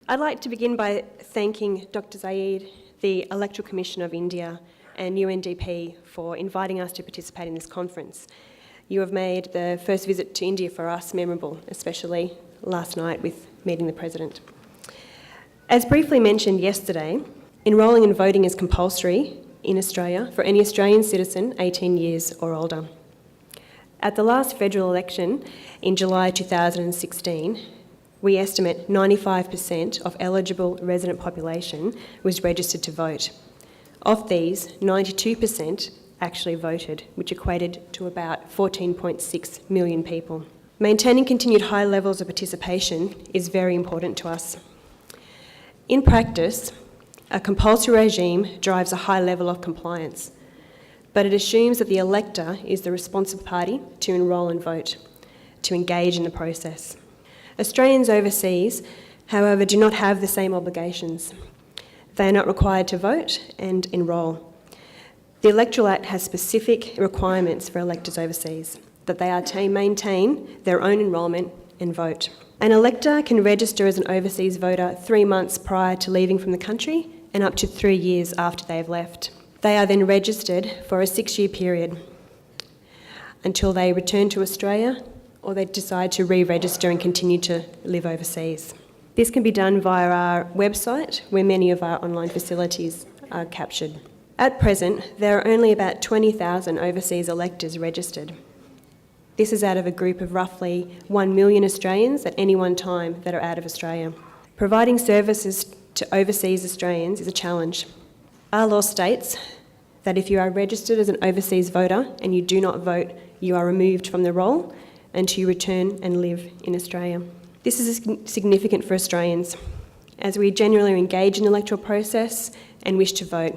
I'd like to begin by thanking Dr. Zaid, the Electoral Commission of India, and UNDP for inviting us to participate in this conference. You have made the first visit to India for us memorable, especially last night with meeting the President. As briefly mentioned yesterday, enrolling and voting is compulsory in Australia for any Australian citizen 18 years or older. At the last federal election in July 2016, we estimate 95% of eligible resident population was registered to vote. Of these, 92% actually voted, which equated to about 14.6 million people. Maintaining continued high levels of participation is very important to us. In practice, a compulsory regime drives a high level of compliance, but it assumes that the elector is the responsible party to enrol and vote, to engage in the process. Australians overseas, however, do not have the same obligations. They are not required to vote and enrol. The Electoral Act has specific requirements for electors overseas, that they are to maintain their own enrolment and vote. An elector can register as an overseas voter 3 months prior to leaving from the country and up to 3 years after they have left. They are then registered for a 6-year period until they return to Australia or they decide to re-register and continue to live overseas. This can be done via our website, where many of our online facilities are captured. At present, there are only about 20,000 overseas electors registered. This is out of a group of roughly 1 million Australians at any one time that are out of Australia. Providing services to overseas Australians is a challenge. Our law states that if you are registered as an overseas voter and you do not vote, you are removed from the roll until you return and live in Australia. This is significant for Australians, as we generally engage in the electoral process and wish to vote,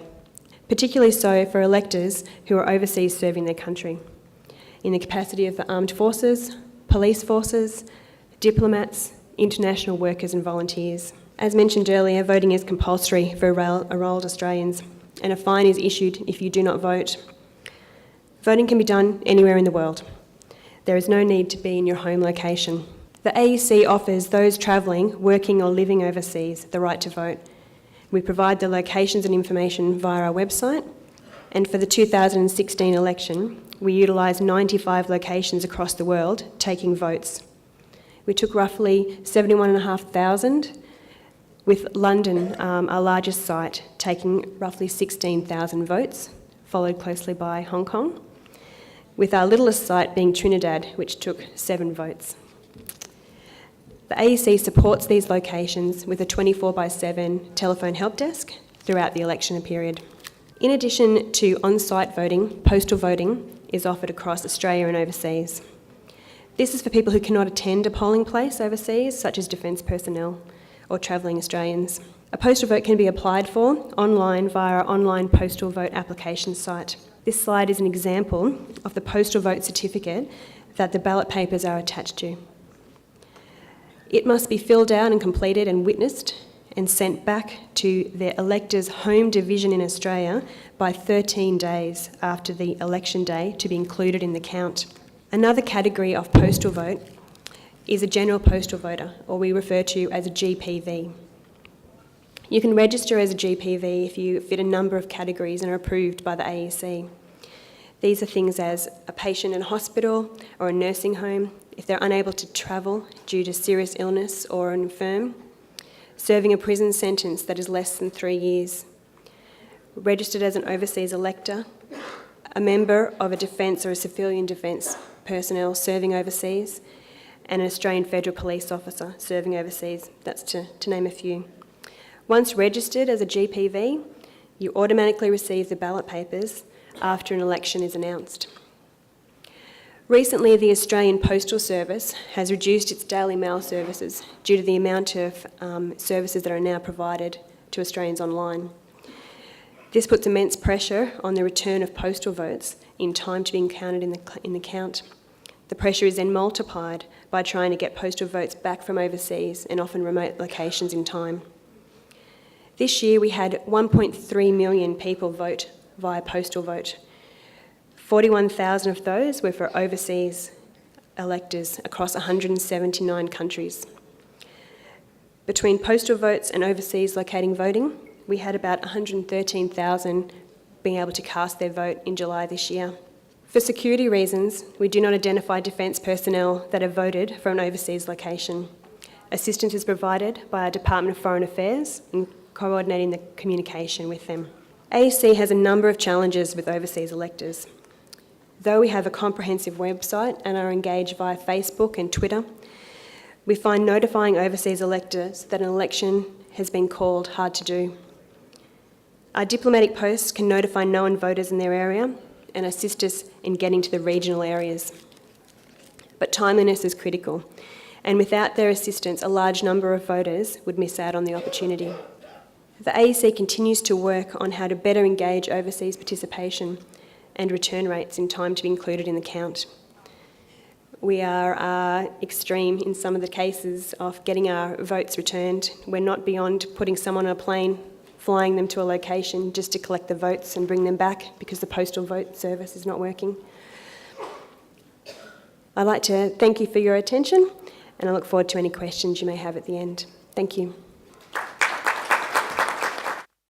particularly so for electors who are overseas serving their country, in the capacity of the armed forces, police forces, diplomats, international workers and volunteers. As mentioned earlier, voting is compulsory for enrolled Australians, and a fine is issued if you do not vote. Voting can be done anywhere in the world. There is no need to be in your home location. The AEC offers those travelling, working or living overseas the right to vote. We provide the locations and information via our website, and for the 2016 election, we utilised 95 locations across the world taking votes. We took roughly 71,500, with London, our largest site, taking roughly 16,000 votes, followed closely by Hong Kong, with our littlest site being Trinidad, which took 7 votes. The AEC supports these locations with a 24/7 telephone help desk throughout the election period. In addition to on-site voting, postal voting is offered across Australia and overseas. This is for people who cannot attend a polling place overseas, such as defence personnel or travelling Australians. A postal vote can be applied for online via our online postal vote application site. This slide is an example of the postal vote certificate that the ballot papers are attached to. It must be filled out and completed and witnessed and sent back to their elector's home division in Australia by 13 days after the election day to be included in the count. Another category of postal vote is a general postal voter, or we refer to as a GPV. You can register as a GPV if you fit a number of categories and are approved by the AEC. These are things as a patient in a hospital or a nursing home, if they're unable to travel due to serious illness or an infirm, serving a prison sentence that is less than 3 years, registered as an overseas elector, a member of a defence or a civilian defence personnel serving overseas, and an Australian Federal Police officer serving overseas. That's to name a few. Once registered as a GPV, you automatically receive the ballot papers after an election is announced. Recently, the Australian Postal Service has reduced its daily mail services due to the amount of services that are now provided to Australians online. This puts immense pressure on the return of postal votes in time to be counted in the count. The pressure is then multiplied by trying to get postal votes back from overseas and often remote locations in time. This year we had 1.3 million people vote via postal vote. 41,000 of those were for overseas electors across 179 countries. Between postal votes and overseas locating voting, we had about 113,000 being able to cast their vote in July this year. For security reasons, we do not identify defence personnel that have voted for an overseas location. Assistance is provided by our Department of Foreign Affairs in coordinating the communication with them. AEC has a number of challenges with overseas electors. Though we have a comprehensive website and are engaged via Facebook and Twitter, we find notifying overseas electors that an election has been called hard to do. Our diplomatic posts can notify known voters in their area and assist us in getting to the regional areas. But timeliness is critical, and without their assistance, a large number of voters would miss out on the opportunity. The AEC continues to work on how to better engage overseas participation and return rates in time to be included in the count. We are extreme in some of the cases of getting our votes returned. We're not beyond putting someone on a plane, flying them to a location just to collect the votes and bring them back because the postal vote service is not working. I'd like to thank you for your attention, and I look forward to any questions you may have at the end. Thank you.